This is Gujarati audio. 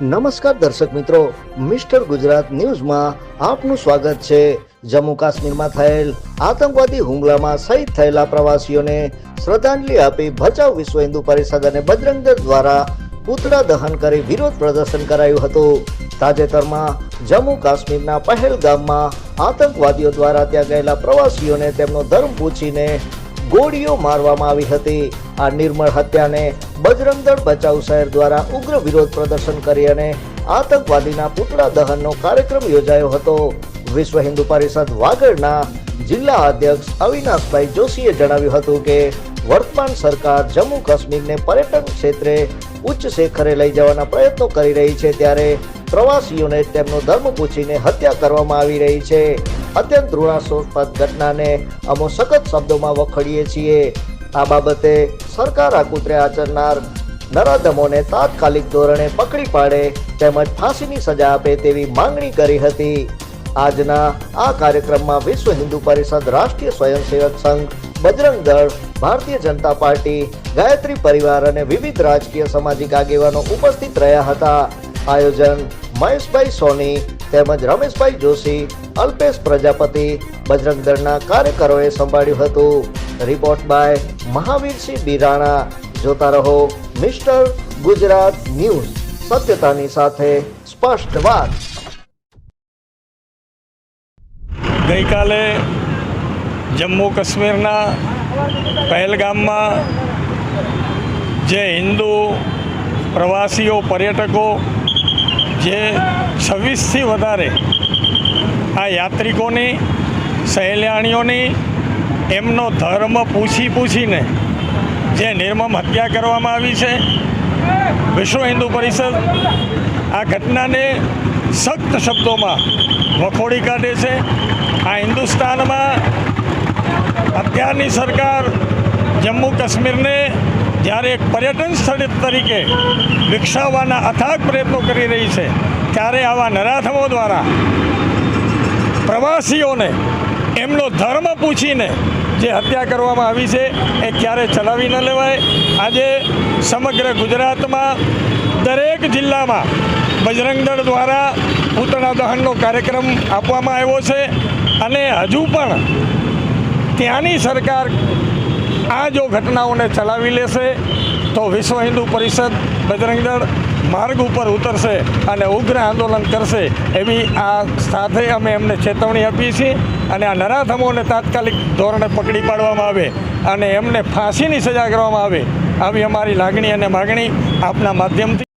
નમસ્કાર દર્શક મિત્રો, મિસ્ટર ગુજરાત ન્યૂઝમાં આપનું સ્વાગત છે। જમ્મુ કાશ્મીરમાં થયેલ આતંકવાદી હુમલામાં શહીદ થયેલા પ્રવાસીઓને શ્રદ્ધાંજલિ આપી ભચાઉ વિશ્વ હિન્દુ પરિષદ અને બજરંગ દળ દ્વારા પૂતળા દહન કરી વિરોધ પ્રદર્શન કરાયું હતું। તાજેતરમાં જમ્મુ કાશ્મીરના પહેલગામમાં આતંકવાદીઓ દ્વારા ત્યાં ગયેલા પ્રવાસીઓને તેમનો ધર્મ પૂછીને ગોળીઓ મારવામાં આવી હતી। આ નિર્મળ હત્યાને બજરંગ દળ ભચાઉ શહેર દ્વારા ઉગ્ર વિરોધ પ્રદર્શન કરી અને આતંકવાદીના પૂતળા દહનનો કાર્યક્રમ યોજાયો હતો। વિશ્વ હિન્દુ પરિષદ વાગડના જિલ્લા અધ્યક્ષ અવિનાશભાઈ જોશીએ જણાવ્યું હતું કે વર્તમાન સરકાર જમ્મુ કાશ્મીરને પર્યટન ક્ષેત્રે ઉચ્ચ શિખરે લઈ જવાના પ્રયત્નો કરી રહી છે, ત્યારે પ્રવાસીઓને તેમનો ધર્મ પૂછીને હત્યા કરવામાં આવી રહી છે। અત્યંત ઘૃણાસ્પદ ઘટનાને અમે સખત શબ્દોમાં વખોડીએ છીએ। આ બાબતે સરકાર આકુત્રે આચરનાર નરાધમોને તાત્કાલિક ધોરણે પકડી પાડે તેમજ ફાંસીની સજા આપે તેવી માંગણી કરી હતી। આજના આ કાર્યક્રમમાં વિશ્વ હિન્દુ પરિષદ, રાષ્ટ્રીય સ્વયંસેવક સંઘ, બજરંગ દળ, ભારતીય જનતા પાર્ટી, ગાયત્રી પરિવાર અને વિવિધ રાજકીય સામાજિક આગેવાનો ઉપસ્થિત રહ્યા હતા। આયોજન મહેશભાઈ સોની તેમજ રમેશભાઈ જોશી, અલ્પેશ પ્રજાપતિ, બજરંગ દળના કાર્યકરોએ સંભાળ્યું હતું। Report by Mahavirsinh Birana. જોતા રહો મિસ્ટર ગુજરાત ન્યૂઝ, સત્યતાની સાથે સ્પષ્ટ વાત। ગઈકાલે જમ્મુ કાશ્મીરના પહેલગામમાં જે હિન્દુ પ્રવાસીઓ, પર્યટકો, જે 26થી વધારે આ યાત્રિકોની, સહેલાણીઓની એમનો ધર્મ પૂછીને જે નિર્મમ હત્યા કરવામાં આવી છે, વિશ્વ હિન્દુ પરિષદ આ ઘટનાને સખ્ત શબ્દોમાં વખોડી કાઢે છે। આ હિન્દુસ્તાનમાં અત્યારની સરકાર જમ્મુ કાશ્મીરને જ્યારે એક પર્યટન સ્થળ તરીકે વિકસાવવાના અથાગ પ્રયત્નો કરી રહી છે, ત્યારે આવા નરાધમો દ્વારા પ્રવાસીઓને એમનો ધર્મ પૂછીને જે હત્યા કરવામાં આવી છે એ ક્યારે ચલાવી ન લેવાય। આજે સમગ્ર ગુજરાતમાં દરેક જિલ્લામાં બજરંગ દળ દ્વારા પૂતળા દહનનો કાર્યક્રમ આપવામાં આવ્યો છે અને હજુ પણ ત્યાંની સરકાર આ જો ઘટનાઓને ચલાવી લેશે તો વિશ્વ હિન્દુ પરિષદ, બજરંગ દળ માર્ગ ઉપર ઉતરશે અને ઉગ્ર આંદોલન કરશે એવી આ સાથે અમે એમને ચેતવણી આપી છીએ અને આ નરાધમોને તાત્કાલિક ધોરણે પકડી પાડવામાં આવે અને એમને ફાંસીની સજા કરવામાં આવે આવી અમારી લાગણી અને માગણી આપના માધ્યમથી